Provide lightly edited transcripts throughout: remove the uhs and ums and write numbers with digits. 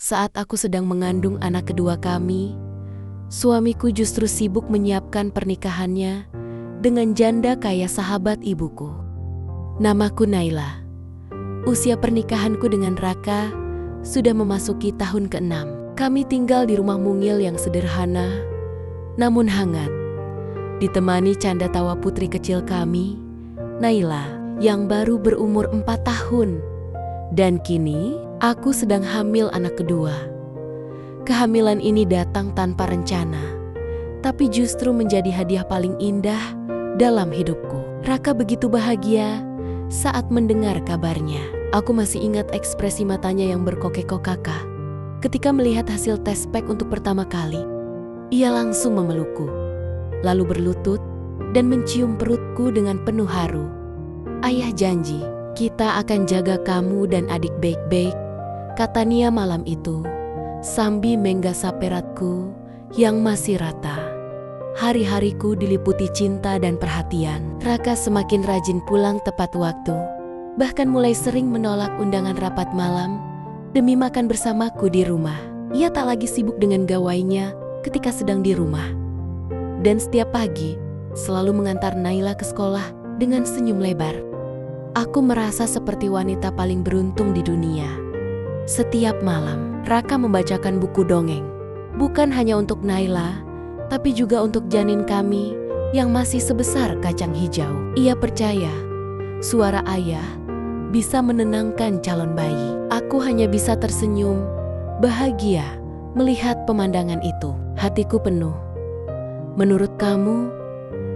Saat aku sedang mengandung anak kedua kami, suamiku justru sibuk menyiapkan pernikahannya dengan janda kaya sahabat ibuku. Namaku Naila. Usia pernikahanku dengan Raka sudah memasuki tahun ke-6. Kami tinggal di rumah mungil yang sederhana, namun hangat. Ditemani canda tawa putri kecil kami, Naila, yang baru berumur 4 tahun. Dan kini, aku sedang hamil anak kedua. Kehamilan ini datang tanpa rencana, tapi justru menjadi hadiah paling indah dalam hidupku. Raka begitu bahagia saat mendengar kabarnya. Aku masih ingat ekspresi matanya yang berkokek-kokaka ketika melihat hasil tes pack untuk pertama kali. Ia langsung memelukku, lalu berlutut dan mencium perutku dengan penuh haru. "Ayah janji, kita akan jaga kamu dan adik baik-baik," kata Nia malam itu, sambil menggasa peratku yang masih rata. Hari-hariku diliputi cinta dan perhatian. Raka semakin rajin pulang tepat waktu, bahkan mulai sering menolak undangan rapat malam demi makan bersamaku di rumah. Ia tak lagi sibuk dengan gawainya ketika sedang di rumah. Dan setiap pagi, selalu mengantar Naila ke sekolah dengan senyum lebar. Aku merasa seperti wanita paling beruntung di dunia. Setiap malam, Raka membacakan buku dongeng. Bukan hanya untuk Naila, tapi juga untuk janin kami yang masih sebesar kacang hijau. Ia percaya suara ayah bisa menenangkan calon bayi. Aku hanya bisa tersenyum, bahagia melihat pemandangan itu. Hatiku penuh. "Menurut kamu,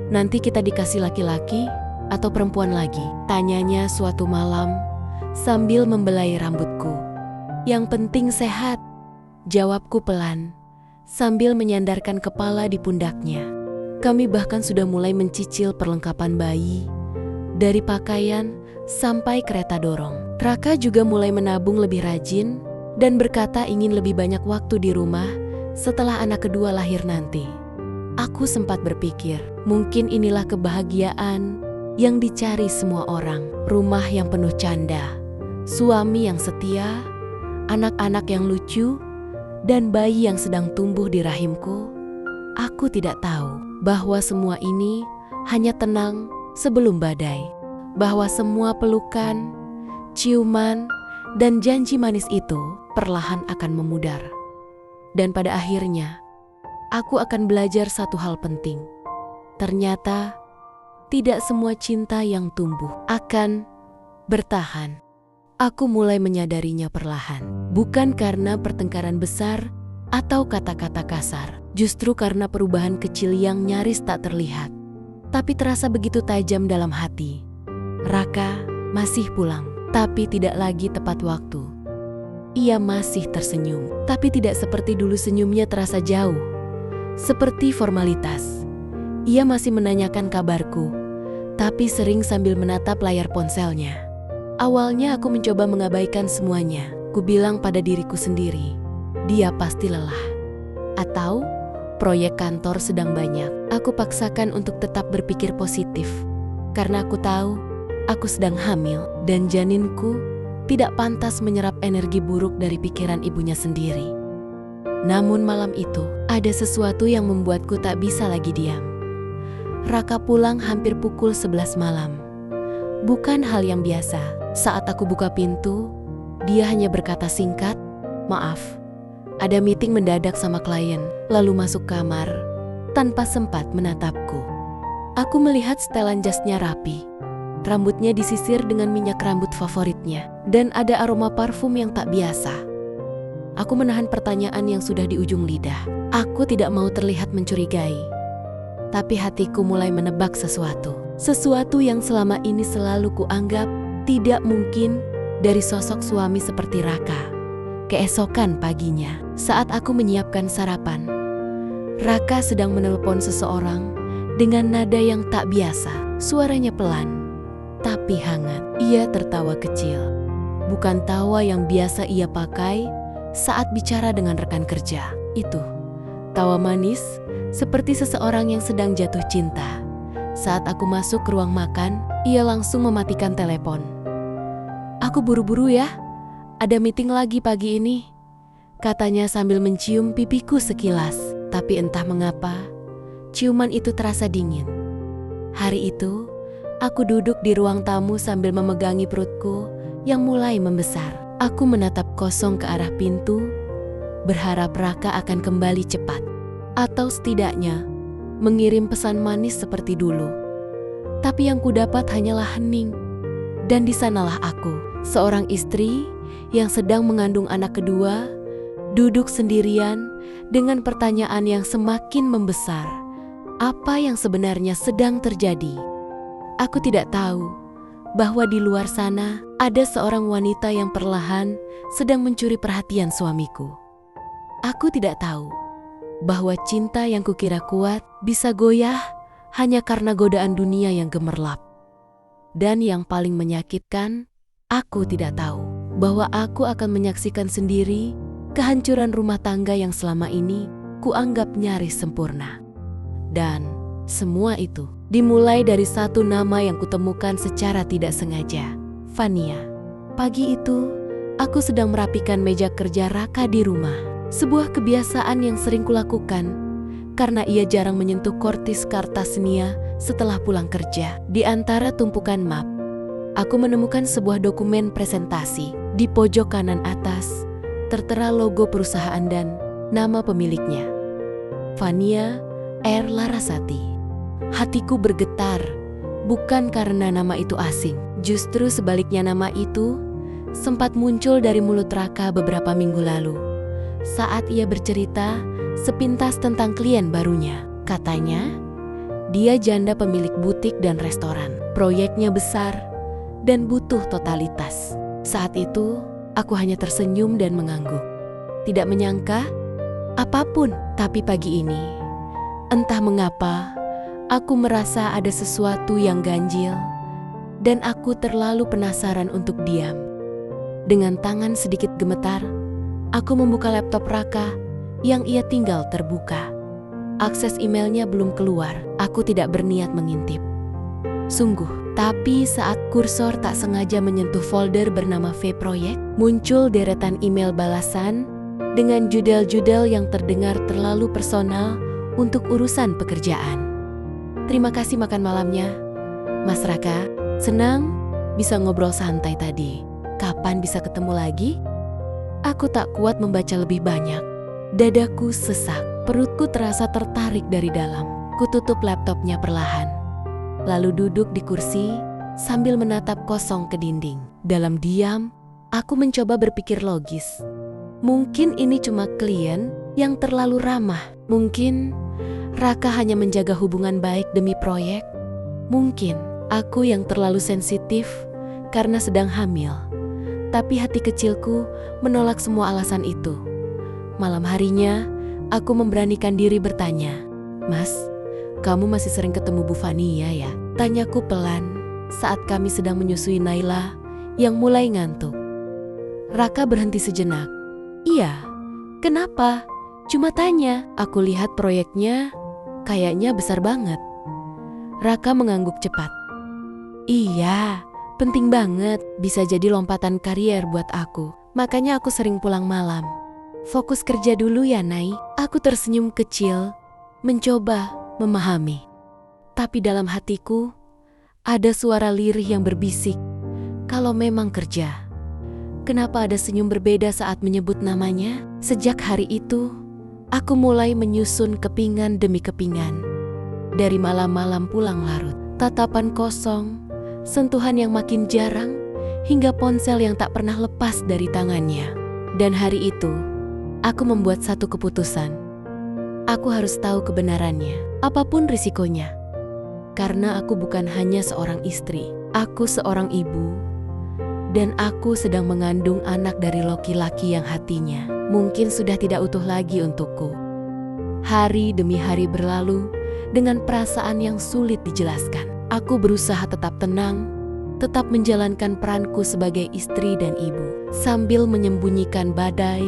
nanti kita dikasih laki-laki atau perempuan lagi?" tanyanya suatu malam sambil membelai rambutku. "Yang penting sehat," jawabku pelan, sambil menyandarkan kepala di pundaknya. Kami bahkan sudah mulai mencicil perlengkapan bayi, dari pakaian sampai kereta dorong. Raka juga mulai menabung lebih rajin dan berkata ingin lebih banyak waktu di rumah setelah anak kedua lahir nanti. Aku sempat berpikir, mungkin inilah kebahagiaan yang dicari semua orang. Rumah yang penuh canda, suami yang setia, anak-anak yang lucu, dan bayi yang sedang tumbuh di rahimku. Aku tidak tahu bahwa semua ini hanya tenang sebelum badai. Bahwa semua pelukan, ciuman, dan janji manis itu perlahan akan memudar. Dan pada akhirnya, aku akan belajar satu hal penting. Ternyata, tidak semua cinta yang tumbuh akan bertahan. Aku mulai menyadarinya perlahan. Bukan karena pertengkaran besar atau kata-kata kasar. Justru karena perubahan kecil yang nyaris tak terlihat, tapi terasa begitu tajam dalam hati. Raka masih pulang, tapi tidak lagi tepat waktu. Ia masih tersenyum, tapi tidak seperti dulu senyumnya terasa jauh. Seperti formalitas. Ia masih menanyakan kabarku, tapi sering sambil menatap layar ponselnya. Awalnya aku mencoba mengabaikan semuanya. Ku bilang pada diriku sendiri, dia pasti lelah. Atau proyek kantor sedang banyak. Aku paksakan untuk tetap berpikir positif. Karena aku tahu, aku sedang hamil dan janinku tidak pantas menyerap energi buruk dari pikiran ibunya sendiri. Namun malam itu, ada sesuatu yang membuatku tak bisa lagi diam. Raka pulang hampir pukul 11 malam. Bukan hal yang biasa. Saat aku buka pintu, dia hanya berkata singkat, "Maaf, ada meeting mendadak sama klien," lalu masuk kamar tanpa sempat menatapku. Aku melihat setelan jasnya rapi. Rambutnya disisir dengan minyak rambut favoritnya, dan ada aroma parfum yang tak biasa. Aku menahan pertanyaan yang sudah di ujung lidah. Aku tidak mau terlihat mencurigai. Tapi hatiku mulai menebak sesuatu. Sesuatu yang selama ini selalu kuanggap tidak mungkin dari sosok suami seperti Raka. Keesokan paginya, saat aku menyiapkan sarapan, Raka sedang menelpon seseorang dengan nada yang tak biasa. Suaranya pelan, tapi hangat. Ia tertawa kecil. Bukan tawa yang biasa ia pakai saat bicara dengan rekan kerja. Itu tawa manis seperti seseorang yang sedang jatuh cinta. Saat aku masuk ke ruang makan, ia langsung mematikan telepon. "Aku buru-buru ya, ada meeting lagi pagi ini," katanya sambil mencium pipiku sekilas. Tapi entah mengapa, ciuman itu terasa dingin. Hari itu, aku duduk di ruang tamu sambil memegangi perutku yang mulai membesar. Aku menatap kosong ke arah pintu, berharap Raka akan kembali cepat. Atau setidaknya, mengirim pesan manis seperti dulu. Tapi yang kudapat hanyalah hening. Dan di sanalah aku, seorang istri yang sedang mengandung anak kedua, duduk sendirian dengan pertanyaan yang semakin membesar. Apa yang sebenarnya sedang terjadi? Aku tidak tahu bahwa di luar sana ada seorang wanita yang perlahan sedang mencuri perhatian suamiku. Aku tidak tahu bahwa cinta yang kukira kuat bisa goyah hanya karena godaan dunia yang gemerlap. Dan yang paling menyakitkan, aku tidak tahu bahwa aku akan menyaksikan sendiri kehancuran rumah tangga yang selama ini kuanggap nyaris sempurna. Dan semua itu dimulai dari satu nama yang kutemukan secara tidak sengaja, Fania. Pagi itu, aku sedang merapikan meja kerja Raka di rumah. Sebuah kebiasaan yang sering kulakukan karena ia jarang menyentuh kortis Kartasenia setelah pulang kerja. Di antara tumpukan map, aku menemukan sebuah dokumen presentasi. Di pojok kanan atas, tertera logo perusahaan dan nama pemiliknya, Fania R. Larasati. Hatiku bergetar, bukan karena nama itu asing. Justru sebaliknya, nama itu sempat muncul dari mulut Raka beberapa minggu lalu saat ia bercerita sepintas tentang klien barunya. Katanya, dia janda pemilik butik dan restoran. Proyeknya besar dan butuh totalitas. Saat itu, aku hanya tersenyum dan mengangguk. Tidak menyangka apapun, tapi pagi ini, entah mengapa, aku merasa ada sesuatu yang ganjil dan aku terlalu penasaran untuk diam. Dengan tangan sedikit gemetar, aku membuka laptop Raka yang ia tinggal terbuka. Akses emailnya belum keluar, aku tidak berniat mengintip. Sungguh, tapi saat kursor tak sengaja menyentuh folder bernama V Proyek, muncul deretan email balasan dengan judel-judel yang terdengar terlalu personal untuk urusan pekerjaan. Terima kasih makan malamnya, Mas Raka. Senang bisa ngobrol santai tadi. Kapan bisa ketemu lagi? Aku tak kuat membaca lebih banyak. Dadaku sesak, perutku terasa tertarik dari dalam. Kututup laptopnya perlahan, lalu duduk di kursi sambil menatap kosong ke dinding. Dalam diam, aku mencoba berpikir logis. Mungkin ini cuma klien yang terlalu ramah. Mungkin Raka hanya menjaga hubungan baik demi proyek. Mungkin aku yang terlalu sensitif karena sedang hamil. Tapi hati kecilku menolak semua alasan itu. Malam harinya, aku memberanikan diri bertanya, "Mas, kamu masih sering ketemu Bu Fania ya?" Tanyaku pelan saat kami sedang menyusui Naila yang mulai ngantuk. Raka berhenti sejenak. "Iya, kenapa? Cuma tanya." Aku lihat proyeknya kayaknya besar banget. Raka mengangguk cepat. "Iya, penting banget. Bisa jadi lompatan karier buat aku. Makanya aku sering pulang malam. Fokus kerja dulu ya, Nay." Aku tersenyum kecil, mencoba memahami. Tapi dalam hatiku, ada suara lirih yang berbisik, kalau memang kerja. Kenapa ada senyum berbeda saat menyebut namanya? Sejak hari itu, aku mulai menyusun kepingan demi kepingan. Dari malam-malam pulang larut, tatapan kosong, sentuhan yang makin jarang, hingga ponsel yang tak pernah lepas dari tangannya. Dan hari itu, aku membuat satu keputusan. Aku harus tahu kebenarannya, apapun risikonya. Karena aku bukan hanya seorang istri, aku seorang ibu. Dan aku sedang mengandung anak dari laki-laki yang hatinya mungkin sudah tidak utuh lagi untukku. Hari demi hari berlalu dengan perasaan yang sulit dijelaskan. Aku berusaha tetap tenang, tetap menjalankan peranku sebagai istri dan ibu, sambil menyembunyikan badai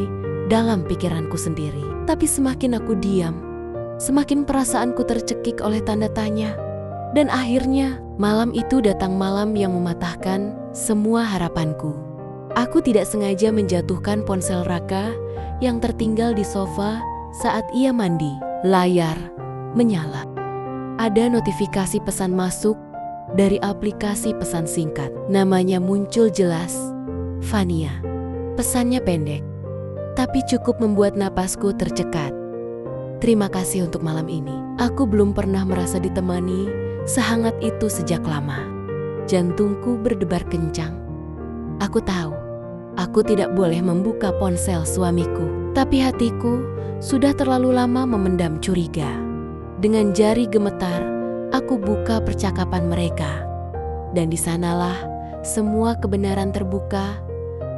dalam pikiranku sendiri. Tapi semakin aku diam, semakin perasaanku tercekik oleh tanda tanya. Dan akhirnya, malam itu datang, malam yang mematahkan semua harapanku. Aku tidak sengaja menjatuhkan ponsel Raka yang tertinggal di sofa saat ia mandi. Layar menyala. Ada notifikasi pesan masuk dari aplikasi pesan singkat. Namanya muncul jelas, Fania. Pesannya pendek, tapi cukup membuat napasku tercekat. Terima kasih untuk malam ini. Aku belum pernah merasa ditemani sehangat itu sejak lama. Jantungku berdebar kencang. Aku tahu, aku tidak boleh membuka ponsel suamiku. Tapi hatiku sudah terlalu lama memendam curiga. Dengan jari gemetar, aku buka percakapan mereka. Dan di sanalah semua kebenaran terbuka.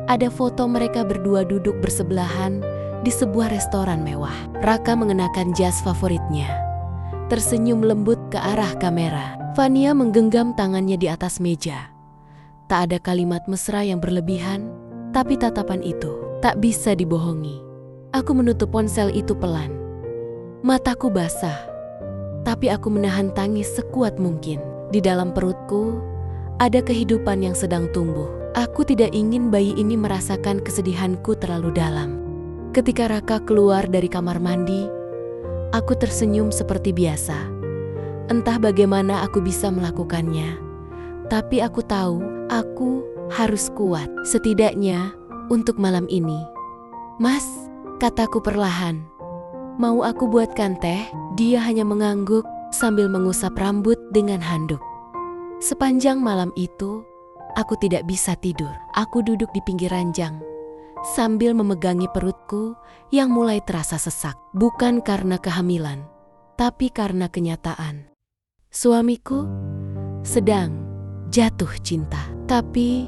Ada foto mereka berdua duduk bersebelahan di sebuah restoran mewah. Raka mengenakan jas favoritnya, tersenyum lembut ke arah kamera. Fania menggenggam tangannya di atas meja. Tak ada kalimat mesra yang berlebihan, tapi tatapan itu tak bisa dibohongi. Aku menutup ponsel itu pelan. Mataku basah, tapi aku menahan tangis sekuat mungkin. Di dalam perutku ada kehidupan yang sedang tumbuh. Aku tidak ingin bayi ini merasakan kesedihanku terlalu dalam. Ketika Raka keluar dari kamar mandi, aku tersenyum seperti biasa. Entah bagaimana aku bisa melakukannya, tapi aku tahu aku harus kuat, setidaknya untuk malam ini. Mas, kataku perlahan. Mau aku buatkan teh? Dia hanya mengangguk sambil mengusap rambut dengan handuk. Sepanjang malam itu, aku tidak bisa tidur. Aku duduk di pinggir ranjang sambil memegangi perutku yang mulai terasa sesak. Bukan karena kehamilan, tapi karena kenyataan. Suamiku sedang jatuh cinta, tapi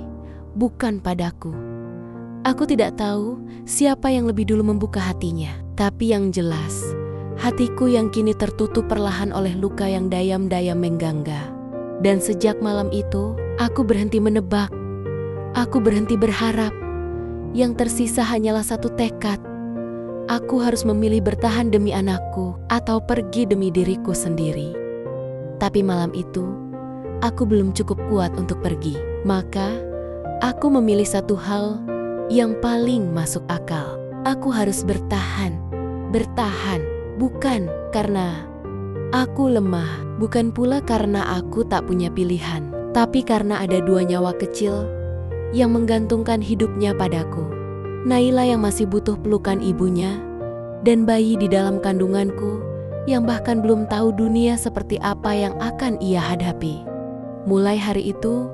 bukan padaku. Aku tidak tahu siapa yang lebih dulu membuka hatinya, tapi yang jelas, hatiku yang kini tertutup perlahan oleh luka yang dayam-dayam menggangga. Dan sejak malam itu, aku berhenti menebak. Aku berhenti berharap. Yang tersisa hanyalah satu tekad. Aku harus memilih bertahan demi anakku atau pergi demi diriku sendiri. Tapi malam itu, aku belum cukup kuat untuk pergi. Maka, aku memilih satu hal yang paling masuk akal. Aku harus bertahan. Bertahan, bukan karena aku lemah, bukan pula karena aku tak punya pilihan, tapi karena ada dua nyawa kecil yang menggantungkan hidupnya padaku. Naila yang masih butuh pelukan ibunya, dan bayi di dalam kandunganku yang bahkan belum tahu dunia seperti apa yang akan ia hadapi. Mulai hari itu,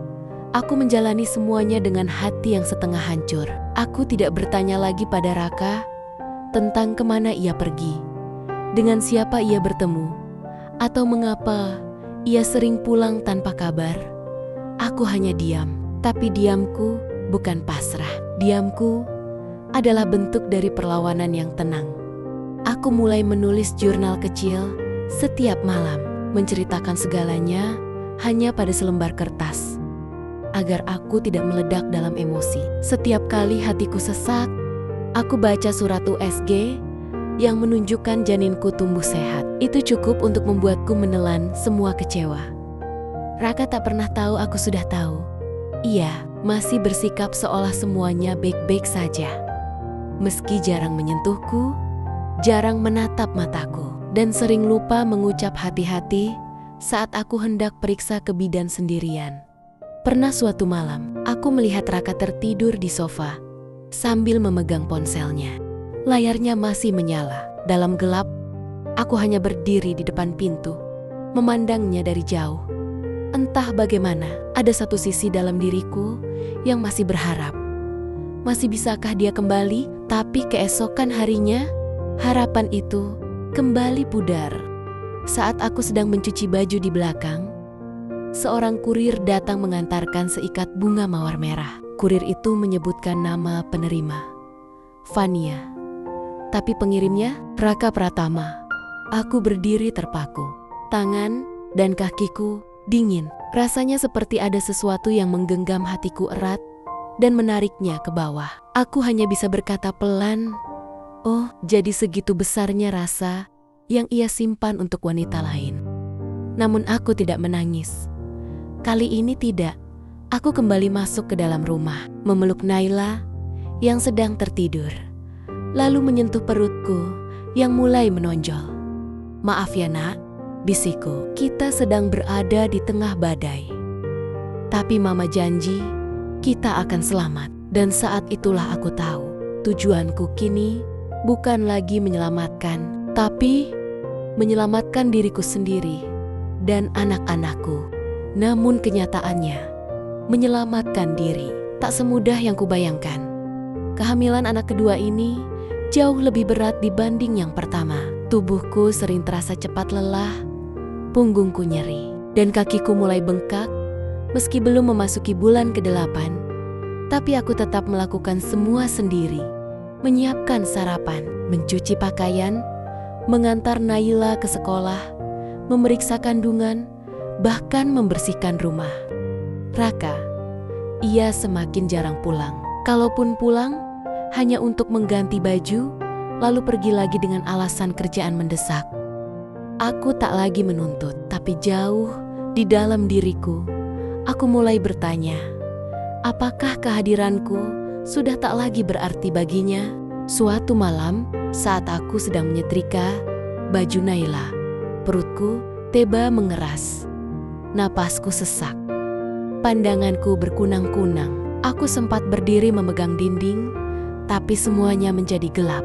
aku menjalani semuanya dengan hati yang setengah hancur. Aku tidak bertanya lagi pada Raka tentang kemana ia pergi, dengan siapa ia bertemu, atau mengapa ia sering pulang tanpa kabar. Aku hanya diam, tapi diamku bukan pasrah. Diamku adalah bentuk dari perlawanan yang tenang. Aku mulai menulis jurnal kecil setiap malam, menceritakan segalanya hanya pada selembar kertas, agar aku tidak meledak dalam emosi. Setiap kali hatiku sesak, aku baca surat USG yang menunjukkan janinku tumbuh sehat. Itu cukup untuk membuatku menelan semua kecewa. Raka tak pernah tahu aku sudah tahu. Ia masih bersikap seolah semuanya baik-baik saja. Meski jarang menyentuhku, jarang menatap mataku, dan sering lupa mengucap hati-hati saat aku hendak periksa ke bidan sendirian. Pernah suatu malam, aku melihat Raka tertidur di sofa sambil memegang ponselnya. Layarnya masih menyala. Dalam gelap, aku hanya berdiri di depan pintu, memandangnya dari jauh. Entah bagaimana, ada satu sisi dalam diriku yang masih berharap. Masih bisakah dia kembali? Tapi keesokan harinya, harapan itu kembali pudar. Saat aku sedang mencuci baju di belakang, seorang kurir datang mengantarkan seikat bunga mawar merah. Kurir itu menyebutkan nama penerima, Fania. Tapi pengirimnya, Raka Pratama. Aku berdiri terpaku. Tangan dan kakiku dingin. Rasanya seperti ada sesuatu yang menggenggam hatiku erat dan menariknya ke bawah. Aku hanya bisa berkata pelan, "Oh, jadi segitu besarnya rasa yang ia simpan untuk wanita lain." Namun aku tidak menangis. Kali ini tidak. Aku kembali masuk ke dalam rumah, memeluk Naila yang sedang tertidur, lalu menyentuh perutku yang mulai menonjol. "Maaf ya nak," bisikku. "Kita sedang berada di tengah badai. Tapi mama janji kita akan selamat." Dan saat itulah aku tahu, tujuanku kini bukan lagi menyelamatkan, tapi menyelamatkan diriku sendiri dan anak-anakku. Namun kenyataannya, menyelamatkan diri tak semudah yang kubayangkan. Kehamilan anak kedua ini jauh lebih berat dibanding yang pertama. Tubuhku sering terasa cepat lelah, punggungku nyeri, dan kakiku mulai bengkak meski belum memasuki bulan ke-8. Tapi aku tetap melakukan semua sendiri, menyiapkan sarapan, mencuci pakaian, mengantar Naila ke sekolah, memeriksa kandungan, bahkan membersihkan rumah. Raka, ia semakin jarang pulang. Kalaupun pulang, hanya untuk mengganti baju, lalu pergi lagi dengan alasan kerjaan mendesak. Aku tak lagi menuntut, tapi jauh di dalam diriku, aku mulai bertanya, apakah kehadiranku sudah tak lagi berarti baginya? Suatu malam, saat aku sedang menyetrika baju Naila, perutku tiba mengeras. Napasku sesak. Pandanganku berkunang-kunang. Aku sempat berdiri memegang dinding, tapi semuanya menjadi gelap.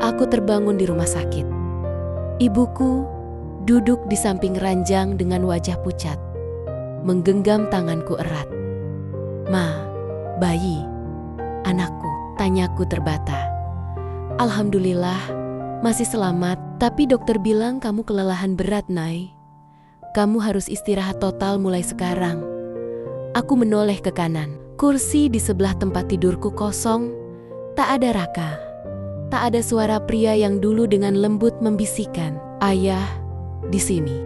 Aku terbangun di rumah sakit. Ibuku duduk di samping ranjang dengan wajah pucat, menggenggam tanganku erat. "Ma, bayi, anakku," tanyaku terbata. "Alhamdulillah, masih selamat, tapi dokter bilang kamu kelelahan berat, Nay. Kamu harus istirahat total mulai sekarang." Aku menoleh ke kanan. Kursi di sebelah tempat tidurku kosong. Tak ada Raka. Tak ada suara pria yang dulu dengan lembut membisikkan, "Ayah, di sini."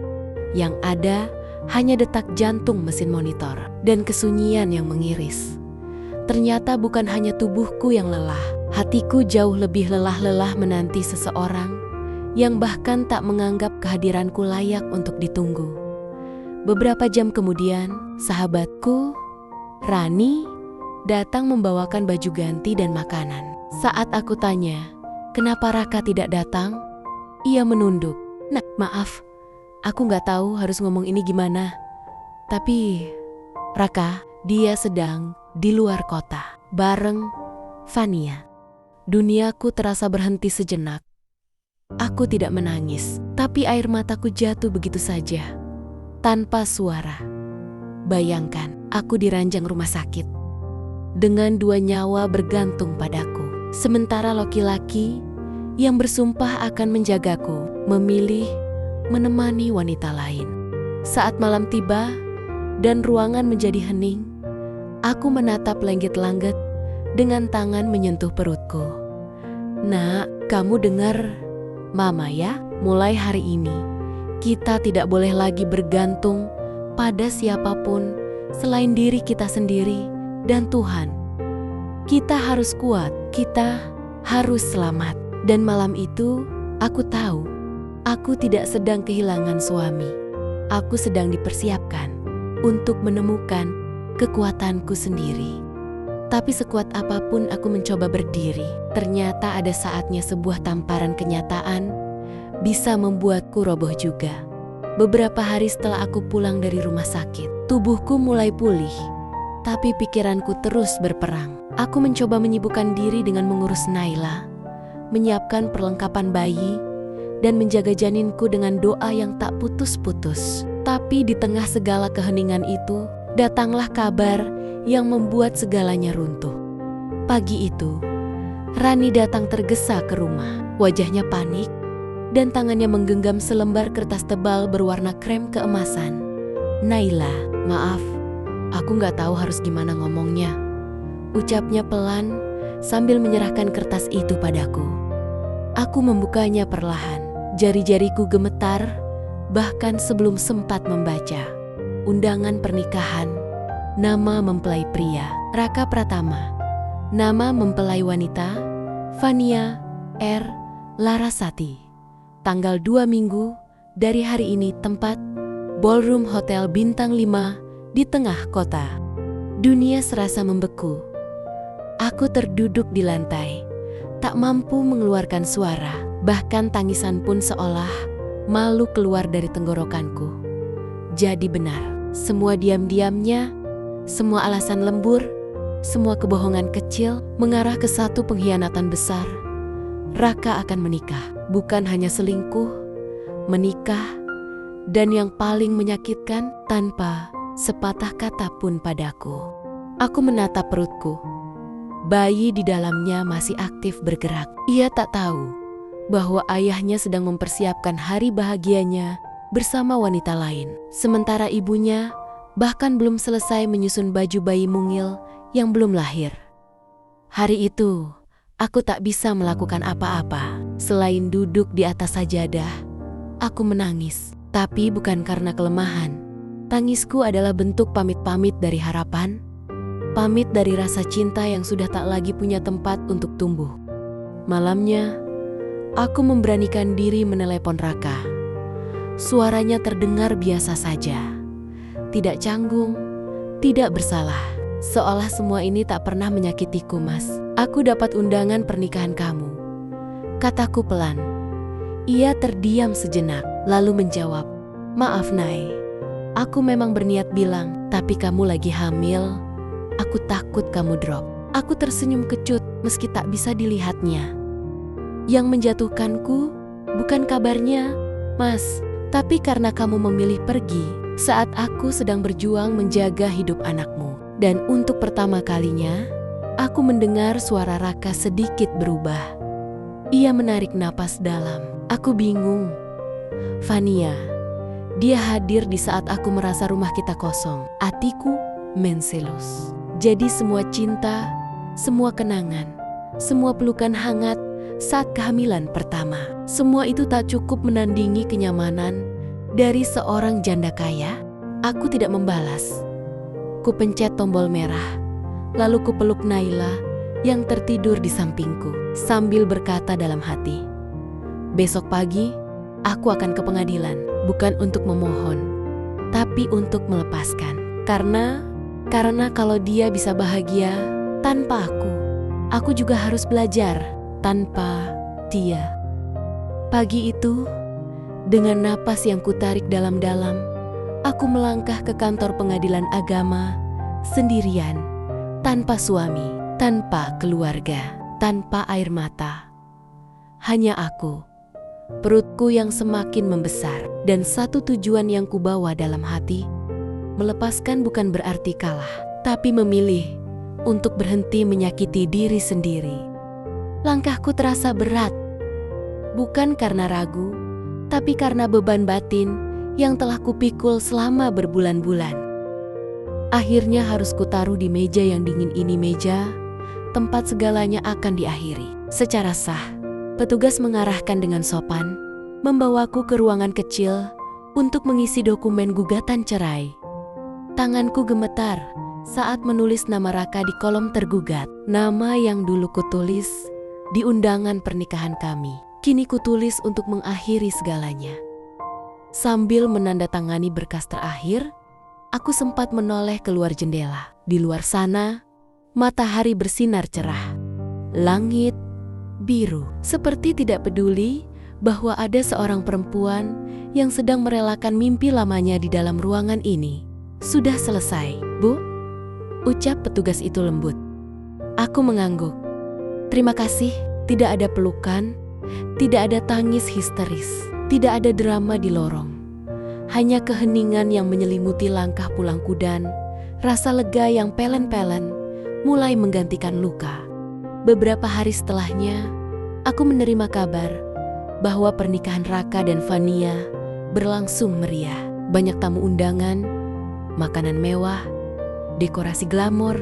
Yang ada hanya detak jantung mesin monitor dan kesunyian yang mengiris. Ternyata bukan hanya tubuhku yang lelah. Hatiku jauh lebih lelah-lelah menanti seseorang yang bahkan tak menganggap kehadiranku layak untuk ditunggu. Beberapa jam kemudian, sahabatku, Rani, datang membawakan baju ganti dan makanan. Saat aku tanya, kenapa Raka tidak datang? Ia menunduk. "Nah, maaf, aku nggak tahu harus ngomong ini gimana. Tapi, Raka, dia sedang di luar kota, bareng Fania." Duniaku terasa berhenti sejenak. Aku tidak menangis, tapi air mataku jatuh begitu saja, tanpa suara. Bayangkan, aku di ranjang rumah sakit, dengan 2 nyawa bergantung padaku. Sementara laki-laki yang bersumpah akan menjagaku, memilih menemani wanita lain. Saat malam tiba dan ruangan menjadi hening, aku menatap Lenggit-Langget dengan tangan menyentuh perutku. "Nak, kamu dengar Mama ya? Mulai hari ini, kita tidak boleh lagi bergantung pada siapapun selain diri kita sendiri dan Tuhan. Kita harus kuat, kita harus selamat." Dan malam itu, aku tahu, aku tidak sedang kehilangan suami. Aku sedang dipersiapkan untuk menemukan kekuatanku sendiri. Tapi sekuat apapun aku mencoba berdiri, ternyata ada saatnya sebuah tamparan kenyataan bisa membuatku roboh juga. Beberapa hari setelah aku pulang dari rumah sakit, tubuhku mulai pulih, tapi pikiranku terus berperang. Aku mencoba menyibukkan diri dengan mengurus Naila, menyiapkan perlengkapan bayi, dan menjaga janinku dengan doa yang tak putus-putus. Tapi di tengah segala keheningan itu, datanglah kabar yang membuat segalanya runtuh. Pagi itu, Rani datang tergesa ke rumah. Wajahnya panik dan tangannya menggenggam selembar kertas tebal berwarna krem keemasan. "Naila, maaf, aku nggak tahu harus gimana ngomongnya," ucapnya pelan sambil menyerahkan kertas itu padaku. Aku membukanya perlahan. Jari-jariku gemetar, bahkan sebelum sempat membaca. Undangan pernikahan, nama mempelai pria, Raka Pratama. Nama mempelai wanita, Fania R. Larasati. Tanggal 2 minggu dari hari ini, tempat Ballroom Hotel Bintang 5 di tengah kota. Dunia serasa membeku. Aku terduduk di lantai, tak mampu mengeluarkan suara. Bahkan tangisan pun seolah malu keluar dari tenggorokanku. Jadi benar, semua diam-diamnya, semua alasan lembur, semua kebohongan kecil mengarah ke satu pengkhianatan besar. Raka akan menikah, bukan hanya selingkuh, menikah, dan yang paling menyakitkan, tanpa sepatah kata pun padaku. Aku menatap perutku. Bayi di dalamnya masih aktif bergerak. Ia tak tahu bahwa ayahnya sedang mempersiapkan hari bahagianya bersama wanita lain. Sementara ibunya bahkan belum selesai menyusun baju bayi mungil yang belum lahir. Hari itu, aku tak bisa melakukan apa-apa selain duduk di atas sajadah. Aku menangis, tapi bukan karena kelemahan. Tangisku adalah bentuk pamit-pamit dari harapan, pamit dari rasa cinta yang sudah tak lagi punya tempat untuk tumbuh. Malamnya, aku memberanikan diri menelepon Raka. Suaranya terdengar biasa saja, tidak canggung, tidak bersalah. Seolah semua ini tak pernah menyakitiku, Mas. Aku dapat undangan pernikahan kamu, kataku pelan. Ia terdiam sejenak, lalu menjawab, "Maaf, Nay. Aku memang berniat bilang, tapi kamu lagi hamil. Aku takut kamu drop." Aku tersenyum kecut meski tak bisa dilihatnya. Yang menjatuhkanku bukan kabarnya, Mas, tapi karena kamu memilih pergi saat aku sedang berjuang menjaga hidup anakmu. Dan untuk pertama kalinya, aku mendengar suara Raka sedikit berubah. Ia menarik napas dalam. Aku bingung. Fania, dia hadir di saat aku merasa rumah kita kosong. Hatiku menselus. Jadi semua cinta, semua kenangan, semua pelukan hangat saat kehamilan pertama, semua itu tak cukup menandingi kenyamanan dari seorang janda kaya. Aku tidak membalas. Ku pencet tombol merah, lalu ku peluk Naila yang tertidur di sampingku sambil berkata dalam hati, "Besok pagi aku akan ke pengadilan, bukan untuk memohon, tapi untuk melepaskan. Karena kalau dia bisa bahagia tanpa aku juga harus belajar tanpa dia." Pagi itu, dengan napas yang kutarik dalam-dalam, aku melangkah ke kantor pengadilan agama sendirian, tanpa suami, tanpa keluarga, tanpa air mata. Hanya aku, perutku yang semakin membesar, dan satu tujuan yang kubawa dalam hati. Melepaskan bukan berarti kalah, tapi memilih untuk berhenti menyakiti diri sendiri. Langkahku terasa berat, bukan karena ragu, tapi karena beban batin yang telah kupikul selama berbulan-bulan. Akhirnya harus kutaruh di meja yang dingin ini, meja tempat segalanya akan diakhiri. Secara sah, petugas mengarahkan dengan sopan, membawaku ke ruangan kecil untuk mengisi dokumen gugatan cerai. Tanganku gemetar saat menulis nama Raka di kolom tergugat. Nama yang dulu kutulis di undangan pernikahan kami, kini kutulis untuk mengakhiri segalanya. Sambil menandatangani berkas terakhir, aku sempat menoleh keluar jendela. Di luar sana, matahari bersinar cerah. Langit biru, seperti tidak peduli bahwa ada seorang perempuan yang sedang merelakan mimpi lamanya di dalam ruangan ini. "Sudah selesai, Bu?" ucap petugas itu lembut. Aku mengangguk. "Terima kasih." Tidak ada pelukan, tidak ada tangis histeris, tidak ada drama di lorong. Hanya keheningan yang menyelimuti langkah pulangku dan rasa lega yang pelen-pelen mulai menggantikan luka. Beberapa hari setelahnya, aku menerima kabar bahwa pernikahan Raka dan Fania berlangsung meriah. Banyak tamu undangan, makanan mewah, dekorasi glamor.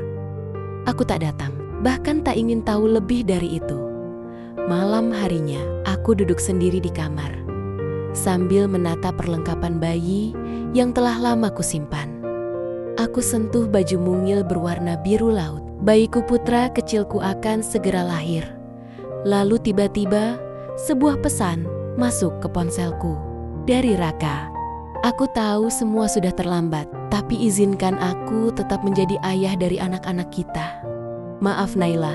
Aku tak datang, bahkan tak ingin tahu lebih dari itu. Malam harinya, aku duduk sendiri di kamar, sambil menatap perlengkapan bayi yang telah lama kusimpan. Aku sentuh baju mungil berwarna biru laut. Bayiku putra kecilku akan segera lahir. Lalu tiba-tiba, sebuah pesan masuk ke ponselku. Dari Raka. Aku tahu semua sudah terlambat, tapi izinkan aku tetap menjadi ayah dari anak-anak kita. Maaf Naila,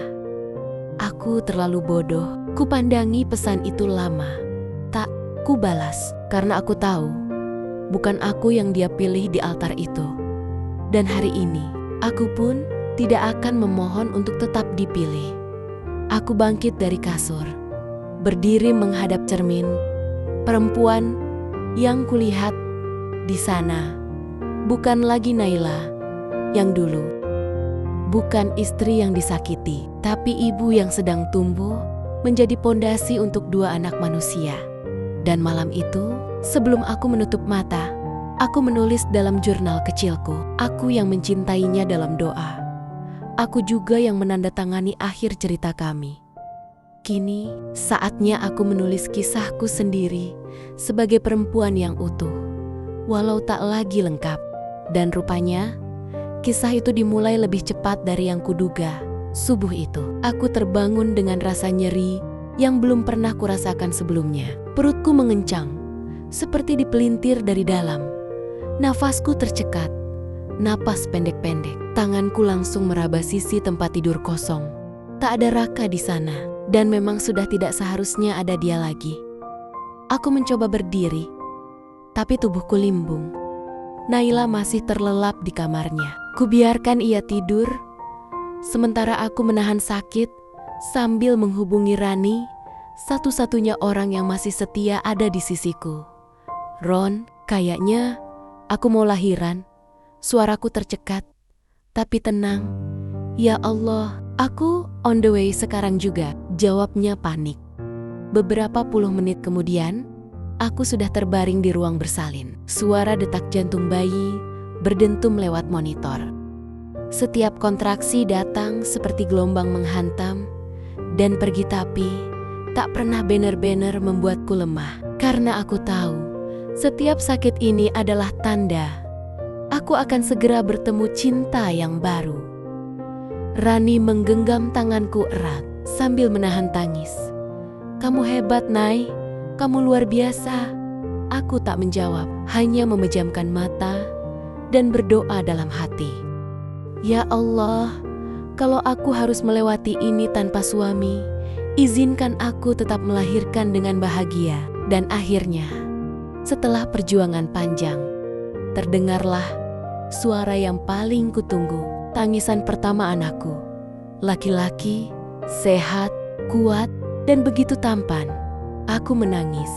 aku terlalu bodoh. Kupandangi pesan itu lama. Tak, ku balas, karena aku tahu bukan aku yang dia pilih di altar itu. Dan hari ini, aku pun tidak akan memohon untuk tetap dipilih. Aku bangkit dari kasur, berdiri menghadap cermin. Perempuan yang kulihat di sana bukan lagi Naila yang dulu. Bukan istri yang disakiti, tapi ibu yang sedang tumbuh menjadi pondasi untuk dua anak manusia. Dan malam itu, sebelum aku menutup mata, aku menulis dalam jurnal kecilku, aku yang mencintainya dalam doa. Aku juga yang menandatangani akhir cerita kami. Kini, saatnya aku menulis kisahku sendiri sebagai perempuan yang utuh, walau tak lagi lengkap. Dan rupanya, kisah itu dimulai lebih cepat dari yang kuduga. Subuh itu, aku terbangun dengan rasa nyeri yang belum pernah kurasakan sebelumnya. Perutku mengencang, seperti dipelintir dari dalam. Nafasku tercekat, napas pendek-pendek. Tanganku langsung meraba sisi tempat tidur kosong. Tak ada Raka di sana, dan memang sudah tidak seharusnya ada dia lagi. Aku mencoba berdiri, tapi tubuhku limbung. Naila masih terlelap di kamarnya. Kubiarkan ia tidur, sementara aku menahan sakit sambil menghubungi Rani, satu-satunya orang yang masih setia ada di sisiku. Ron, kayaknya aku mau lahiran. Suaraku tercekat, tapi tenang. Ya Allah, aku on the way sekarang juga, jawabnya panik. Beberapa puluh menit kemudian, aku sudah terbaring di ruang bersalin. Suara detak jantung bayi berdentum lewat monitor. Setiap kontraksi datang seperti gelombang menghantam dan pergi, tapi tak pernah benar-benar membuatku lemah. Karena aku tahu, setiap sakit ini adalah tanda aku akan segera bertemu cinta yang baru. Rani menggenggam tanganku erat sambil menahan tangis. Kamu hebat, Nay. Kamu luar biasa. Aku tak menjawab, hanya memejamkan mata dan berdoa dalam hati. Ya Allah, kalau aku harus melewati ini tanpa suami, izinkan aku tetap melahirkan dengan bahagia. Dan akhirnya, setelah perjuangan panjang, terdengarlah suara yang paling kutunggu, tangisan pertama anakku. Laki-laki, sehat, kuat, dan begitu tampan. Aku menangis,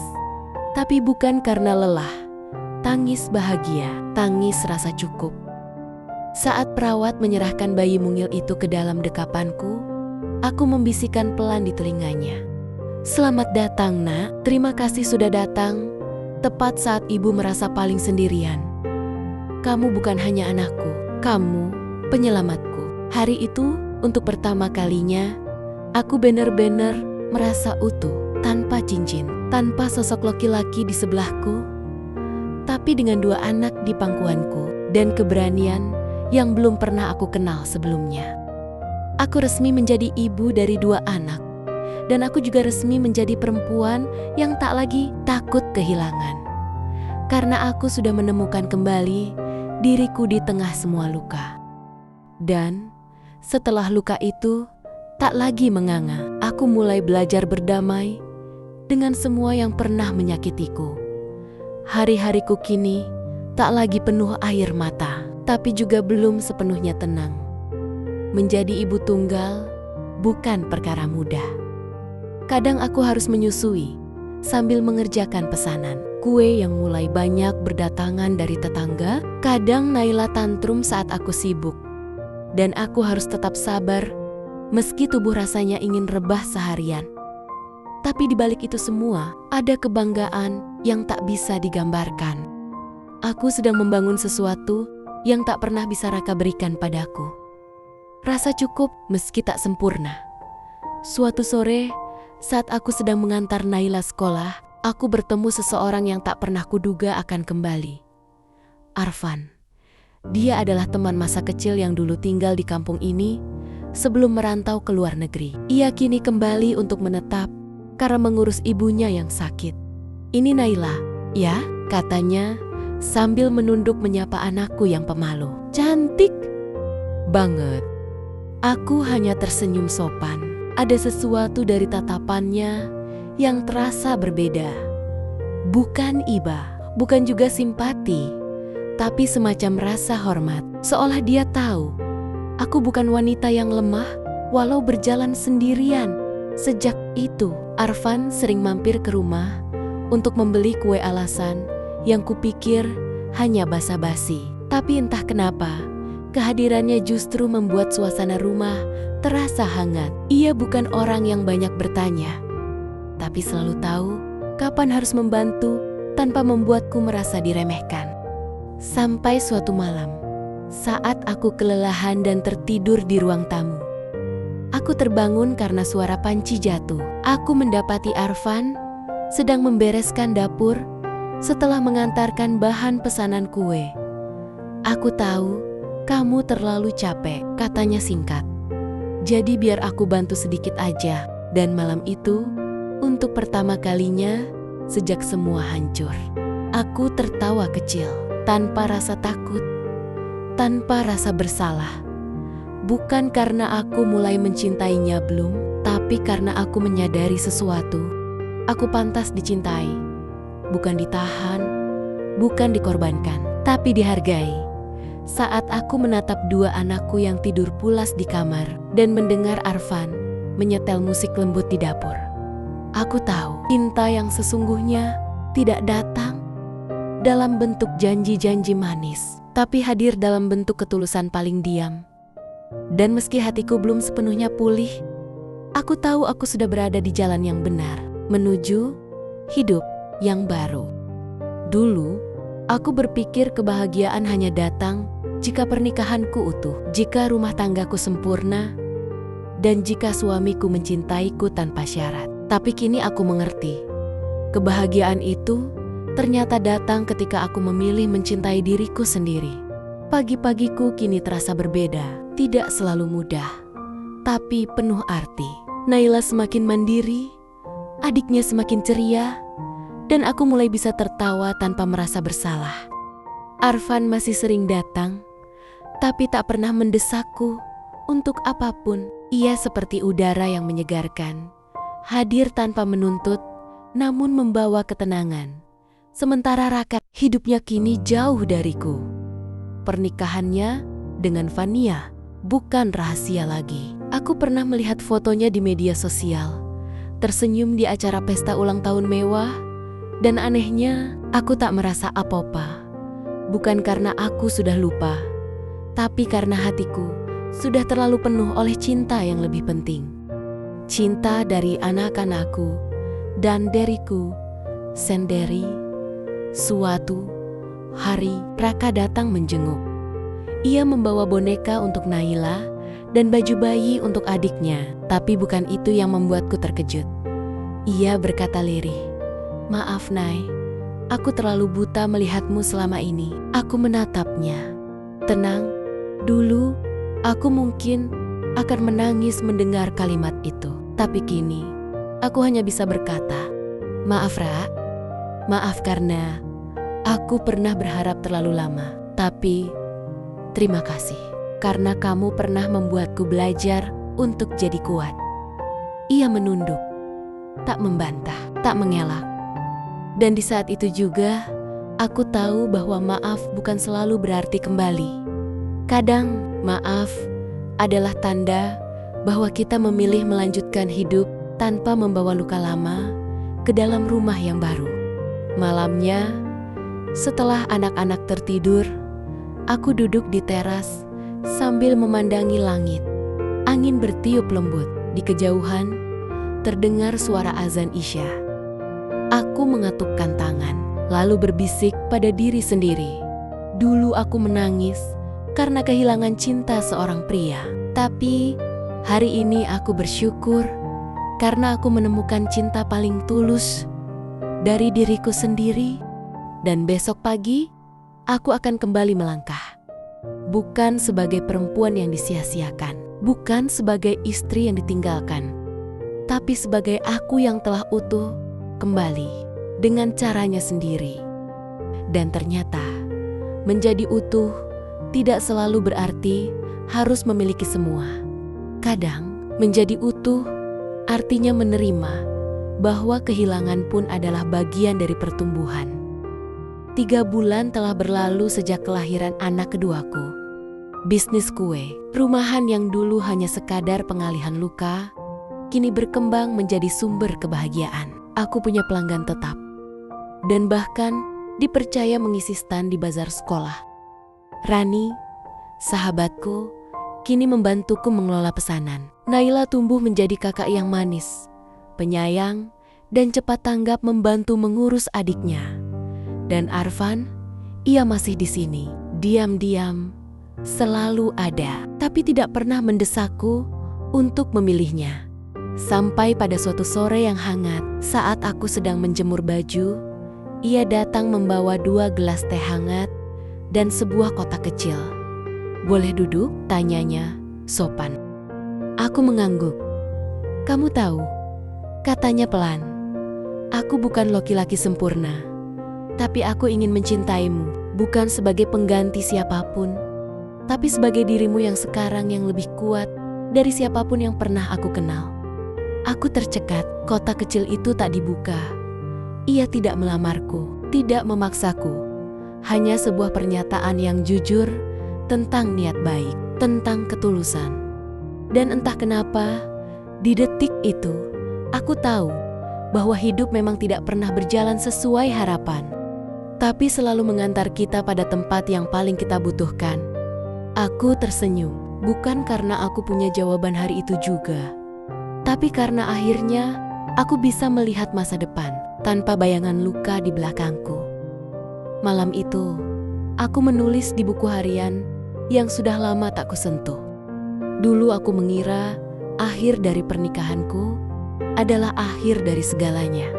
tapi bukan karena lelah. Tangis bahagia, tangis rasa cukup. Saat perawat menyerahkan bayi mungil itu ke dalam dekapanku, aku membisikkan pelan di telinganya. Selamat datang, Nak. Terima kasih sudah datang, tepat saat ibu merasa paling sendirian. Kamu bukan hanya anakku, kamu penyelamatku. Hari itu, untuk pertama kalinya, aku benar-benar merasa utuh, tanpa cincin, tanpa sosok laki-laki di sebelahku, tapi dengan dua anak di pangkuanku dan keberanian yang belum pernah aku kenal sebelumnya. Aku resmi menjadi ibu dari dua anak, dan aku juga resmi menjadi perempuan yang tak lagi takut kehilangan. Karena aku sudah menemukan kembali diriku di tengah semua luka. Dan setelah luka itu tak lagi menganga, aku mulai belajar berdamai dengan semua yang pernah menyakitiku. Hari-hariku kini tak lagi penuh air mata, tapi juga belum sepenuhnya tenang. Menjadi ibu tunggal bukan perkara mudah. Kadang aku harus menyusui sambil mengerjakan pesanan. Kue yang mulai banyak berdatangan dari tetangga. Kadang Naila tantrum saat aku sibuk. Dan aku harus tetap sabar meski tubuh rasanya ingin rebah seharian. Tapi di balik itu semua, ada kebanggaan yang tak bisa digambarkan. Aku sedang membangun sesuatu yang tak pernah bisa Raka berikan padaku. Rasa cukup meski tak sempurna. Suatu sore, saat aku sedang mengantar Naila sekolah, aku bertemu seseorang yang tak pernah kuduga akan kembali. Arfan. Dia adalah teman masa kecil yang dulu tinggal di kampung ini sebelum merantau ke luar negeri. Ia kini kembali untuk menetap karena mengurus ibunya yang sakit. Ini Naila, ya, katanya sambil menunduk menyapa anakku yang pemalu. Cantik banget. Aku hanya tersenyum sopan. Ada sesuatu dari tatapannya yang terasa berbeda. Bukan iba, bukan juga simpati, tapi semacam rasa hormat. Seolah dia tahu, aku bukan wanita yang lemah walau berjalan sendirian. Sejak itu, Arfan sering mampir ke rumah untuk membeli kue alasan yang kupikir hanya basa-basi. Tapi entah kenapa, kehadirannya justru membuat suasana rumah terasa hangat. Ia bukan orang yang banyak bertanya, tapi selalu tahu kapan harus membantu tanpa membuatku merasa diremehkan. Sampai suatu malam, saat aku kelelahan dan tertidur di ruang tamu, aku terbangun karena suara panci jatuh. Aku mendapati Arfan sedang membereskan dapur setelah mengantarkan bahan pesanan kue. Aku tahu kamu terlalu capek, katanya singkat. Jadi biar aku bantu sedikit aja. Dan malam itu, untuk pertama kalinya sejak semua hancur, aku tertawa kecil, tanpa rasa takut, tanpa rasa bersalah. Bukan karena aku mulai mencintainya belum, tapi karena aku menyadari sesuatu. Aku pantas dicintai, bukan ditahan, bukan dikorbankan, tapi dihargai. Saat aku menatap dua anakku yang tidur pulas di kamar dan mendengar Arfan menyetel musik lembut di dapur, aku tahu cinta yang sesungguhnya tidak datang dalam bentuk janji-janji manis, tapi hadir dalam bentuk ketulusan paling diam. Dan meski hatiku belum sepenuhnya pulih, aku tahu aku sudah berada di jalan yang benar, menuju hidup yang baru. Dulu, aku berpikir kebahagiaan hanya datang jika pernikahanku utuh, jika rumah tanggaku sempurna, dan jika suamiku mencintaiku tanpa syarat. Tapi kini aku mengerti, kebahagiaan itu ternyata datang ketika aku memilih mencintai diriku sendiri. Pagi-pagiku kini terasa berbeda, tidak selalu mudah, tapi penuh arti. Naila semakin mandiri, adiknya semakin ceria, dan aku mulai bisa tertawa tanpa merasa bersalah. Arfan masih sering datang, tapi tak pernah mendesakku untuk apapun. Ia seperti udara yang menyegarkan, hadir tanpa menuntut, namun membawa ketenangan. Sementara Raka, hidupnya kini jauh dariku. Pernikahannya dengan Fania bukan rahasia lagi. Aku pernah melihat fotonya di media sosial, tersenyum di acara pesta ulang tahun mewah, dan anehnya aku tak merasa apa-apa. Bukan karena aku sudah lupa, tapi karena hatiku sudah terlalu penuh oleh cinta yang lebih penting. Cinta dari anak-anakku dan diriku sendiri. Suatu hari, Raka datang menjenguk. Ia membawa boneka untuk Naila dan baju bayi untuk adiknya, tapi bukan itu yang membuatku terkejut. Ia berkata lirih, "Maaf, Nay, aku terlalu buta melihatmu selama ini." Aku menatapnya. Tenang, dulu aku mungkin akan menangis mendengar kalimat itu. Tapi kini, aku hanya bisa berkata, "Maaf, Ra. Maaf karena aku pernah berharap terlalu lama. Tapi terima kasih karena kamu pernah membuatku belajar untuk jadi kuat." Ia menunduk, tak membantah, tak mengelak. Dan di saat itu juga, aku tahu bahwa maaf bukan selalu berarti kembali. Kadang, maaf adalah tanda bahwa kita memilih melanjutkan hidup tanpa membawa luka lama ke dalam rumah yang baru. Malamnya, setelah anak-anak tertidur, aku duduk di teras sambil memandangi langit. Angin bertiup lembut. Di kejauhan, terdengar suara azan Isya. Aku mengatupkan tangan, lalu berbisik pada diri sendiri. Dulu aku menangis karena kehilangan cinta seorang pria. Tapi hari ini aku bersyukur karena aku menemukan cinta paling tulus dari diriku sendiri. Dan besok pagi, aku akan kembali melangkah. Bukan sebagai perempuan yang disia-siakan, bukan sebagai istri yang ditinggalkan, tapi sebagai aku yang telah utuh kembali dengan caranya sendiri. Dan ternyata, menjadi utuh tidak selalu berarti harus memiliki semua. Kadang, menjadi utuh artinya menerima bahwa kehilangan pun adalah bagian dari pertumbuhan. 3 bulan telah berlalu sejak kelahiran anak keduaku. Bisnis kue, rumahan yang dulu hanya sekadar pengalihan luka, kini berkembang menjadi sumber kebahagiaan. Aku punya pelanggan tetap, dan bahkan dipercaya mengisi stand di bazar sekolah. Rani, sahabatku, kini membantuku mengelola pesanan. Naila tumbuh menjadi kakak yang manis, penyayang, dan cepat tanggap membantu mengurus adiknya. Dan Arfan, ia masih di sini, diam-diam, selalu ada, tapi tidak pernah mendesakku untuk memilihnya. Sampai pada suatu sore yang hangat, saat aku sedang menjemur baju, ia datang membawa 2 gelas teh hangat dan sebuah kotak kecil. "Boleh duduk?" tanyanya, sopan. Aku mengangguk. "Kamu tahu," katanya pelan, "aku bukan laki-laki sempurna, tapi aku ingin mencintaimu, bukan sebagai pengganti siapapun, tapi sebagai dirimu yang sekarang yang lebih kuat dari siapapun yang pernah aku kenal." Aku tercekat, kotak kecil itu tak dibuka. Ia tidak melamarku, tidak memaksaku. Hanya sebuah pernyataan yang jujur tentang niat baik, tentang ketulusan. Dan entah kenapa, di detik itu, aku tahu bahwa hidup memang tidak pernah berjalan sesuai harapan, tapi selalu mengantar kita pada tempat yang paling kita butuhkan. Aku tersenyum, bukan karena aku punya jawaban hari itu juga, tapi karena akhirnya aku bisa melihat masa depan tanpa bayangan luka di belakangku. Malam itu, aku menulis di buku harian yang sudah lama tak kusentuh. Dulu aku mengira akhir dari pernikahanku adalah akhir dari segalanya.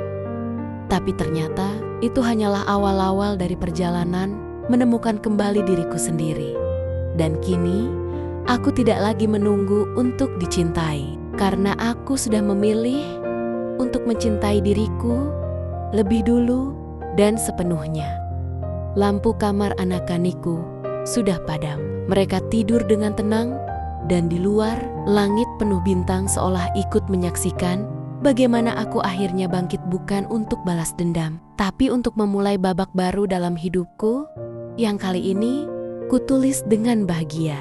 Tapi ternyata itu hanyalah awal-awal dari perjalanan menemukan kembali diriku sendiri. Dan kini, aku tidak lagi menunggu untuk dicintai. Karena aku sudah memilih untuk mencintai diriku lebih dulu dan sepenuhnya. Lampu kamar anak-anakku sudah padam. Mereka tidur dengan tenang, dan di luar langit penuh bintang seolah ikut menyaksikan bagaimana aku akhirnya bangkit bukan untuk balas dendam, tapi untuk memulai babak baru dalam hidupku yang kali ini kutulis dengan bahagia.